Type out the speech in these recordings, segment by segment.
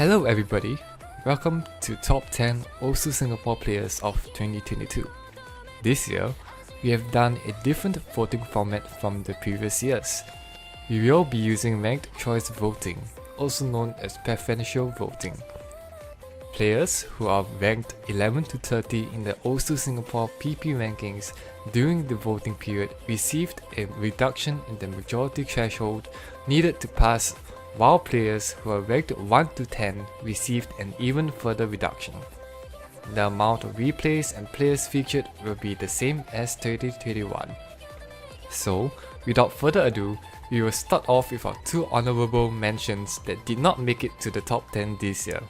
Hello everybody, welcome to Top 10 OSU Singapore Players of 2022. This year, we have done a different voting format from the previous years. We will be using ranked choice voting, also known as preferential voting. Players who are ranked 11 to 30 in the OSU Singapore PP rankings during the voting period received a reduction in the majority threshold needed to pass, while players who are ranked 1 to 10 received an even further reduction. The amount of replays and players featured will be the same as 2021. So, without further ado, we will start off with our two honorable mentions that did not make it to the top 10 this year.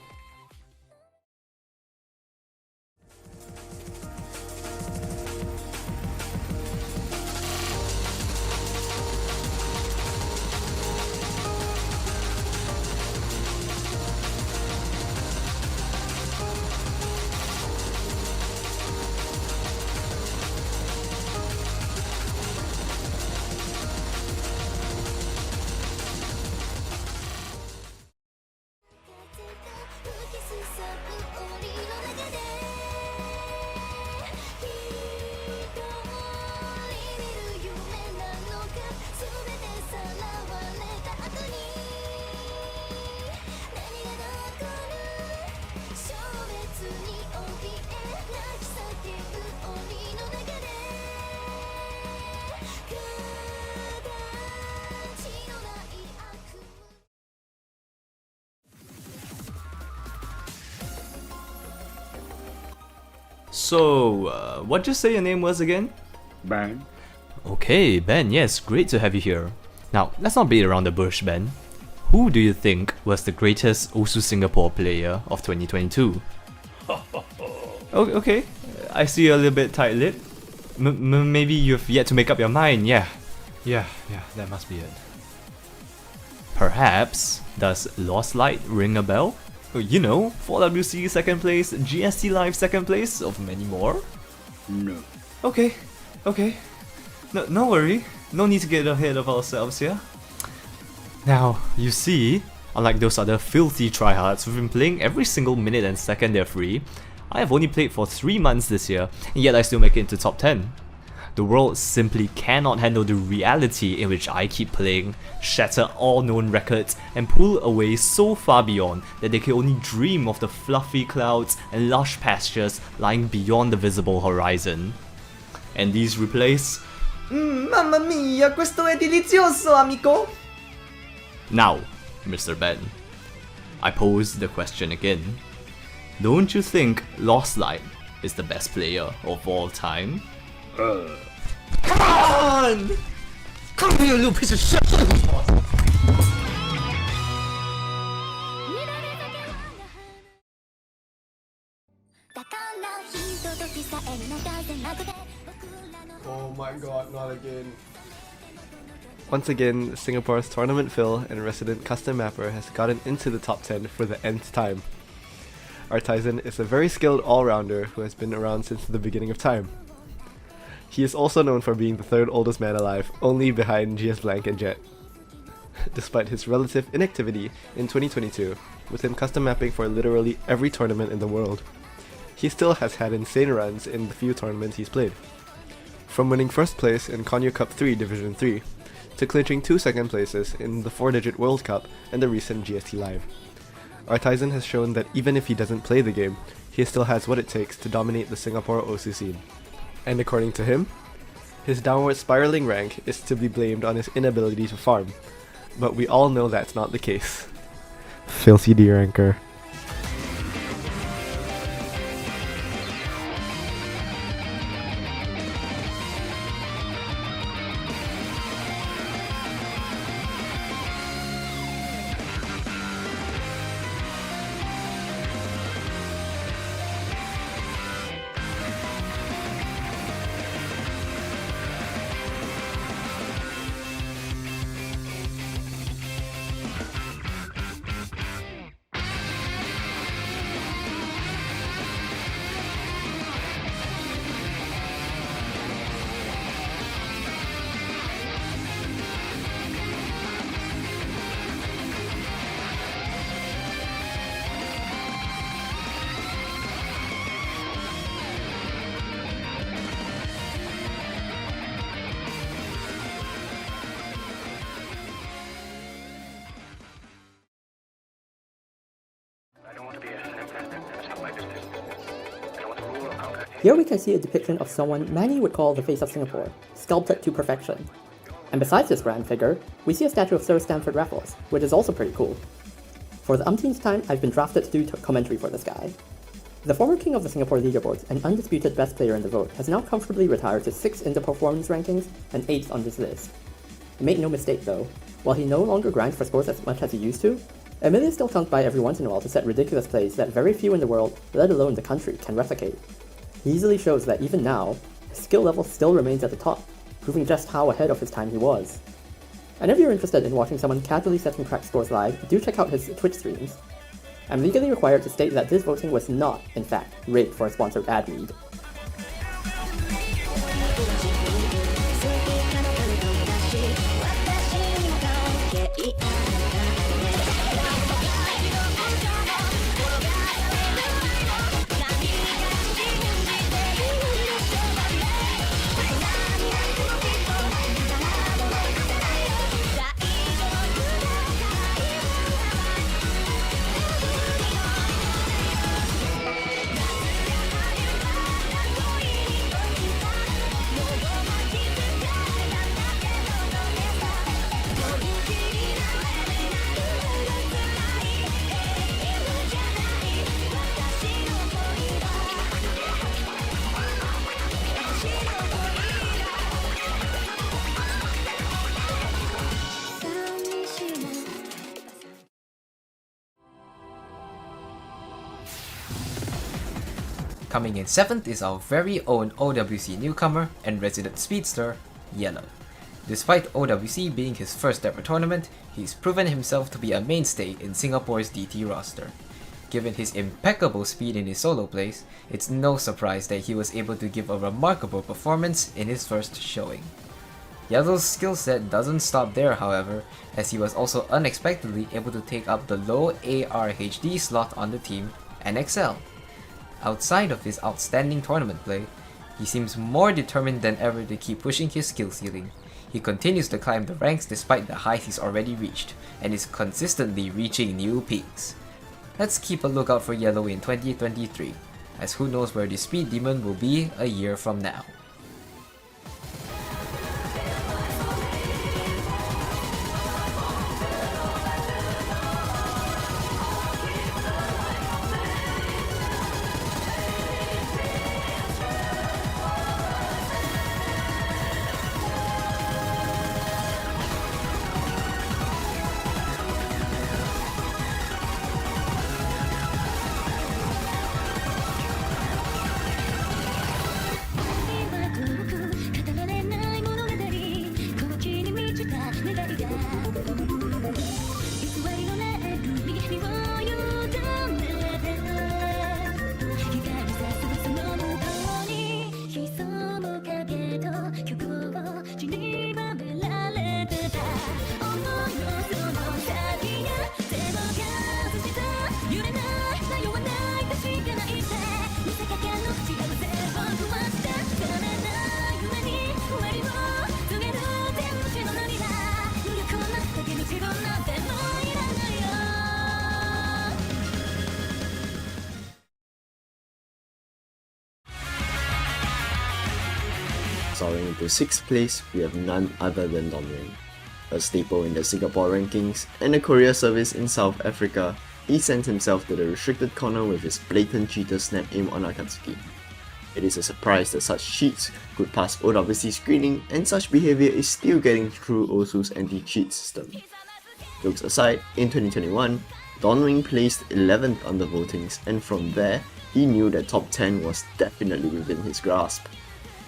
So, what'd you say your name was again? Ben. Okay, Ben, yes, great to have you here. Now, let's not beat around the bush, Ben. Who do you think was the greatest OSU Singapore player of 2022? Okay, I see you a little bit tight-lipped. Maybe you've yet to make up your mind, yeah, that must be it. Perhaps, does Lost Light ring a bell? You know, 4WC second place, GST Live second place, of many more? No. Okay. No worry, no need to get ahead of ourselves here. Now, you see, unlike those other filthy tryhards who've been playing every single minute and second they're free, I have only played for 3 months this year, and yet I still make it into top 10. The world simply cannot handle the reality in which I keep playing, shatter all known records, and pull away so far beyond that they can only dream of the fluffy clouds and lush pastures lying beyond the visible horizon. And these replays... Mamma mia, questo è delizioso, amico! Now, Mr. Ben, I pose the question again. Don't you think Lost Light is the best player of all time? Come on! Come here, you little piece of shit! Oh my god, not again. Once again, Singapore's tournament fill and resident custom mapper has gotten into the top 10 for the nth time. Artisan is a very skilled all-rounder who has been around since the beginning of time. He is also known for being the third oldest man alive, only behind GS Blank and Jet. Despite his relative inactivity in 2022, with him custom mapping for literally every tournament in the world, he still has had insane runs in the few tournaments he's played. From winning first place in Konyo Cup 3 Division 3, to clinching 2 second places in the 4-digit World Cup and the recent GST Live. Artisan has shown that even if he doesn't play the game, he still has what it takes to dominate the Singapore OSU scene. And according to him, his downward spiraling rank is to be blamed on his inability to farm, but we all know that's not the case. Filthy D-ranker. Here we can see a depiction of someone many would call the face of Singapore, sculpted to perfection. And besides this grand figure, we see a statue of Sir Stamford Raffles, which is also pretty cool. For the umpteenth time, I've been drafted to do commentary for this guy. The former king of the Singapore leaderboards and undisputed best player in the vote has now comfortably retired to 6th in the performance rankings and 8th on this list. Make no mistake though, while he no longer grinds for scores as much as he used to, Amelia still comes by every once in a while to set ridiculous plays that very few in the world, let alone the country, can replicate. He easily shows that even now, his skill level still remains at the top, proving just how ahead of his time he was. And if you're interested in watching someone casually setting cracked scores live, do check out his Twitch streams. I'm legally required to state that this voting was not, in fact, rigged for a sponsored ad read. Coming in 7th is our very own OWC newcomer and resident speedster, Yellow. Despite OWC being his first ever tournament, he's proven himself to be a mainstay in Singapore's DT roster. Given his impeccable speed in his solo plays, it's no surprise that he was able to give a remarkable performance in his first showing. Yellow's skill set doesn't stop there however, as he was also unexpectedly able to take up the low ARHD slot on the team and excel. Outside of his outstanding tournament play, he seems more determined than ever to keep pushing his skill ceiling. He continues to climb the ranks despite the heights he's already reached, and is consistently reaching new peaks. Let's keep a lookout for Yellow in 2023, as who knows where the Speed Demon will be a year from now. Soaring into 6th place, we have none other than Dawnwing. A staple in the Singapore rankings and a courier service in South Africa, he sends himself to the restricted corner with his blatant cheater snap aim on Akatsuki. It is a surprise that such cheats could pass OWC screening, and such behavior is still getting through Osu's anti-cheat system. Jokes aside, in 2021, Dawnwing placed 11th on the votings, and from there, he knew that top 10 was definitely within his grasp.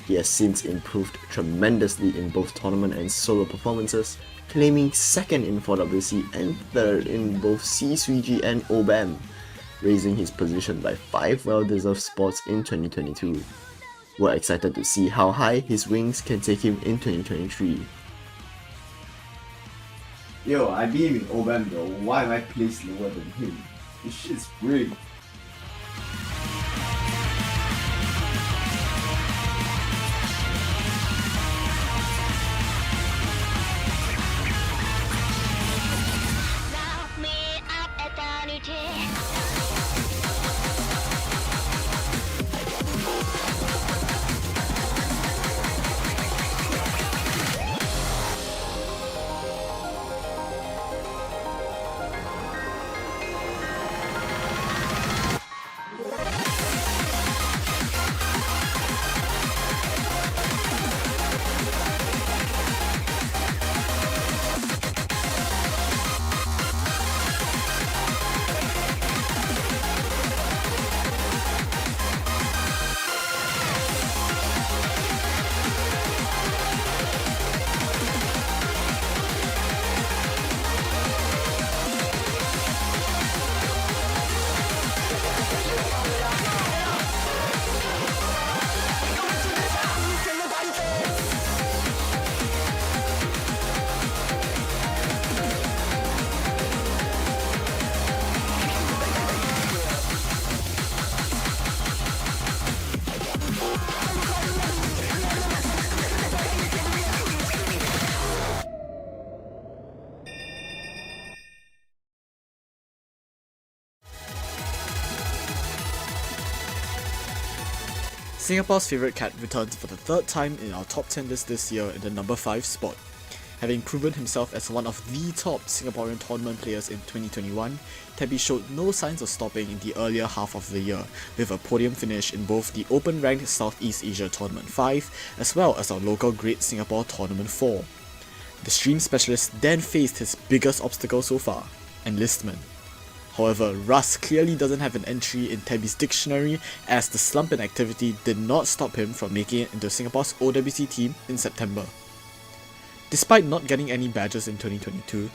He has since improved tremendously in both tournament and solo performances, claiming 2nd in 4WC and 3rd in both C-Suigi and OBAM, raising his position by 5 well-deserved spots in 2022. We're excited to see how high his wings can take him in 2023. Yo, I beat him in OBAM though, why am I placed lower than him? This shit's rigged. Singapore's favourite cat returns for the third time in our top 10 list this year in the number 5 spot. Having proven himself as one of the top Singaporean tournament players in 2021, Tabby showed no signs of stopping in the earlier half of the year, with a podium finish in both the open-ranked Southeast Asia Tournament 5 as well as our local Great Singapore Tournament 4. The stream specialist then faced his biggest obstacle so far, enlistment. However, Russ clearly doesn't have an entry in Tabby's dictionary, as the slump in activity did not stop him from making it into Singapore's OWC team in September. Despite not getting any badges in 2022,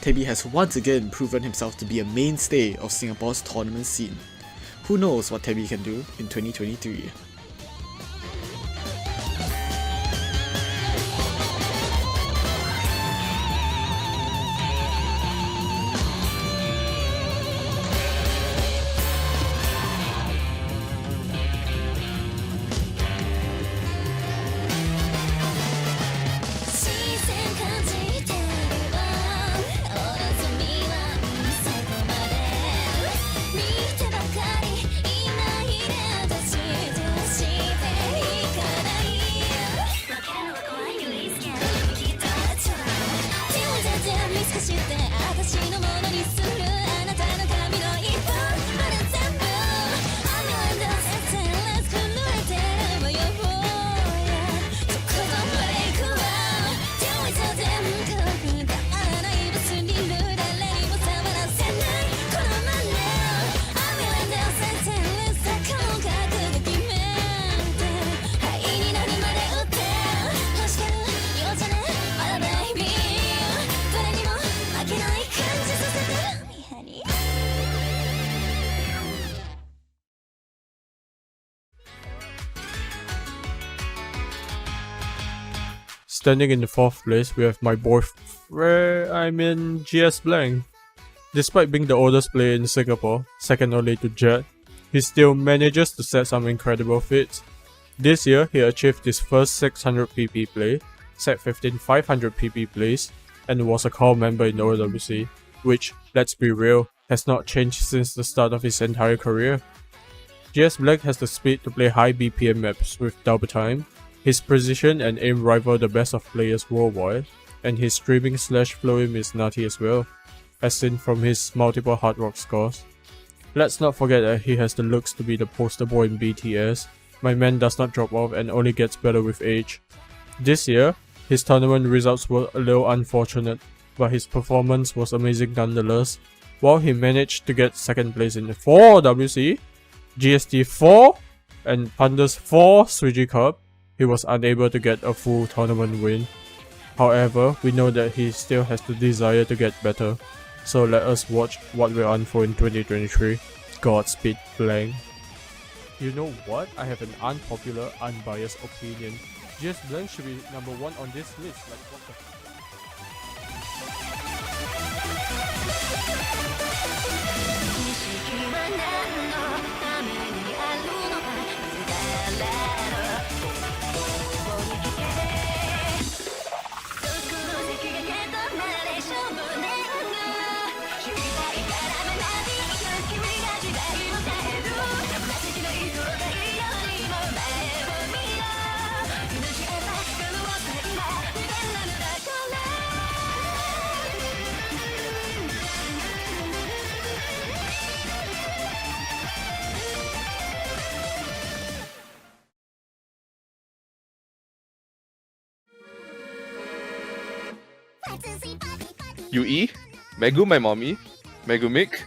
Tabby has once again proven himself to be a mainstay of Singapore's tournament scene. Who knows what Tabby can do in 2023? Standing in the 4th place, we have my boy GS Blank. Despite being the oldest player in Singapore, second only to Jet, he still manages to set some incredible feats. This year, he achieved his first 600 PP play, set 15 500 PP plays, and was a core member in OWC, which, let's be real, has not changed since the start of his entire career. GS Black has the speed to play high BPM maps with double time. His precision and aim rival the best of players worldwide, and his streaming/flow aim is nutty as well, as seen from his multiple hard rock scores. Let's not forget that he has the looks to be the poster boy in BTS. My man does not drop off and only gets better with age. This year, his tournament results were a little unfortunate, but his performance was amazing nonetheless. While he managed to get second place in 4 WC, GST 4, and Panda's 4 Suji Cup, he was unable to get a full tournament win. However, we know that he still has the desire to get better, so let us watch what will unfold in 2023. Godspeed, Blank. You know what? I have an unpopular, unbiased opinion. GS Blank should be number 1 on this list. Like, what the UE, Megu my mommy, Megumik.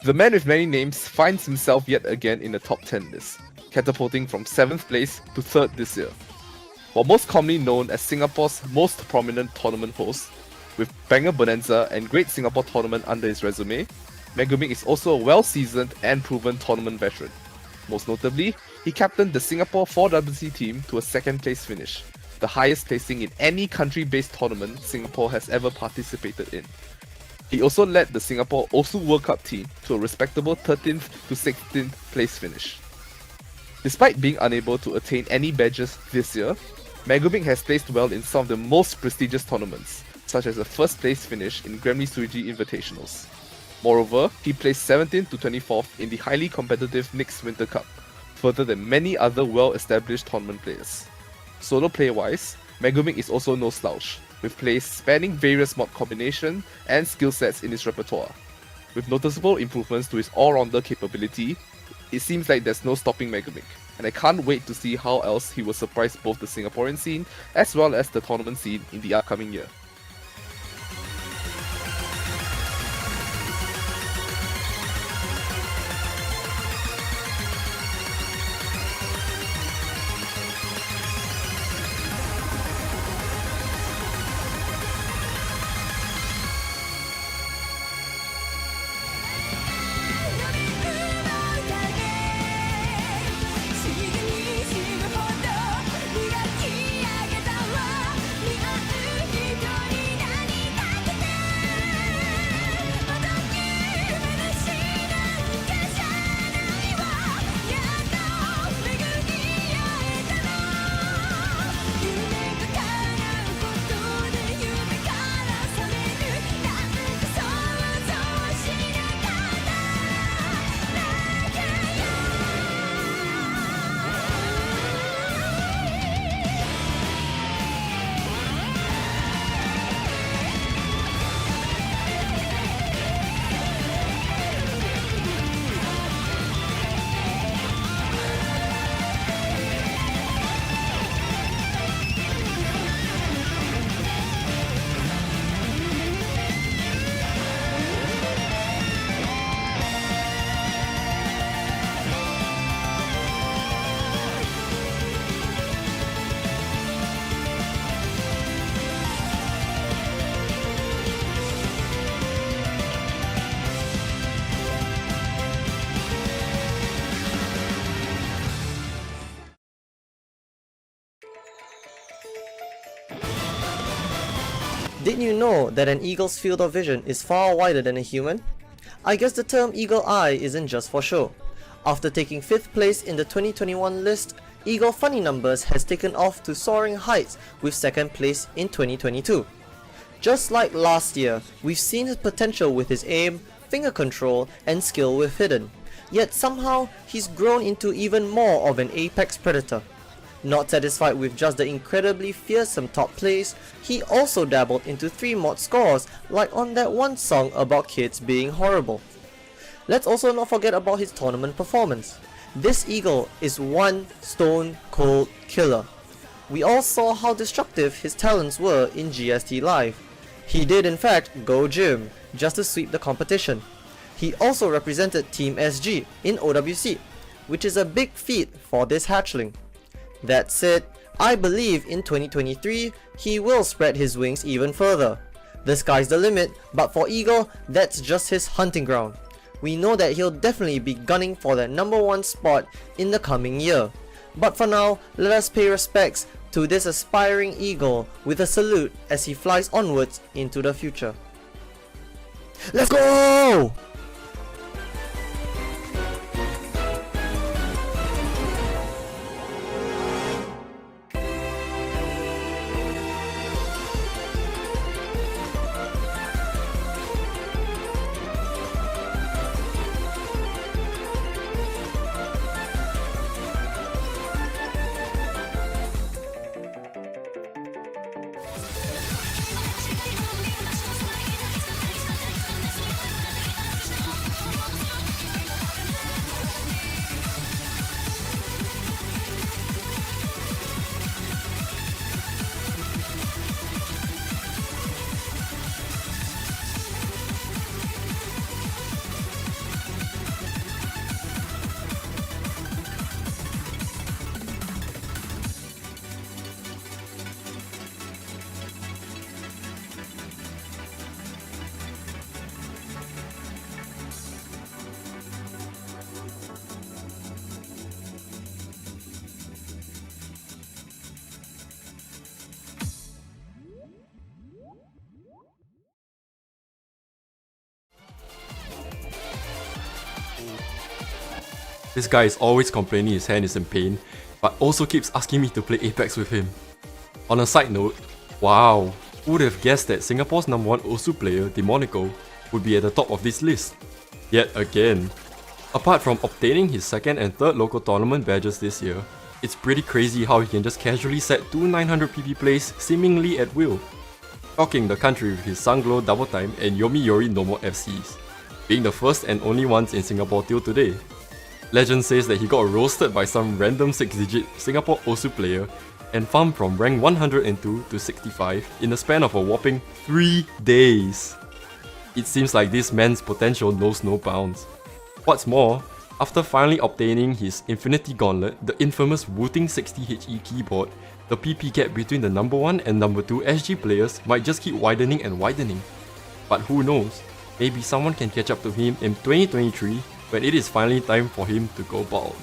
The man with many names finds himself yet again in the top 10 list, catapulting from 7th place to 3rd this year. While most commonly known as Singapore's most prominent tournament host, with Banger Bonanza and Great Singapore Tournament under his resume, Megumik is also a well-seasoned and proven tournament veteran. Most notably, he captained the Singapore 4WC team to a 2nd place finish, the highest placing in any country-based tournament Singapore has ever participated in. He also led the Singapore OSU World Cup team to a respectable 13th to 16th place finish. Despite being unable to attain any badges this year, Megumik has placed well in some of the most prestigious tournaments, such as a 1st place finish in Grammy Suji Invitationals. Moreover, he placed 17th to 24th in the highly competitive Knicks Winter Cup, further than many other well-established tournament players. Solo play-wise, Megumi is also no slouch, with plays spanning various mod combination and skill sets in his repertoire. With noticeable improvements to his all-rounder capability, it seems like there's no stopping Megumi, and I can't wait to see how else he will surprise both the Singaporean scene as well as the tournament scene in the upcoming year. Didn't you know that an eagle's field of vision is far wider than a human? I guess the term eagle eye isn't just for show. After taking 5th place in the 2021 list, Eagle Funny Numbers has taken off to soaring heights with 2nd place in 2022. Just like last year, we've seen his potential with his aim, finger control, and skill with hidden. Yet somehow, he's grown into even more of an apex predator. Not satisfied with just the incredibly fearsome top place, he also dabbled into 3 mod scores like on that one song about kids being horrible. Let's also not forget about his tournament performance. This eagle is one stone cold killer. We all saw how destructive his talents were in GST Live. He did in fact go gym just to sweep the competition. He also represented Team SG in OWC, which is a big feat for this hatchling. That said, I believe in 2023, he will spread his wings even further. The sky's the limit, but for Eagle, that's just his hunting ground. We know that he'll definitely be gunning for that #1 spot in the coming year. But for now, let us pay respects to this aspiring Eagle with a salute as he flies onwards into the future. Let's go! This guy is always complaining his hand is in pain, but also keeps asking me to play Apex with him. On a side note, wow, who would have guessed that Singapore's #1 Osu player, Demonico, would be at the top of this list? Yet again. Apart from obtaining his second and third local tournament badges this year, it's pretty crazy how he can just casually set 2 900 PP plays seemingly at will, shocking the country with his Sunglow double time and Yomiuri normal FCs, being the first and only ones in Singapore till today. Legend says that he got roasted by some random 6-digit Singapore Osu player and farmed from rank 102 to 65 in the span of a whopping 3 days. It seems like this man's potential knows no bounds. What's more, after finally obtaining his Infinity Gauntlet, the infamous Wooting 60HE keyboard, the PP gap between the number 1 and number 2 SG players might just keep widening and widening. But who knows, maybe someone can catch up to him in 2023 when it is finally time for him to go bald.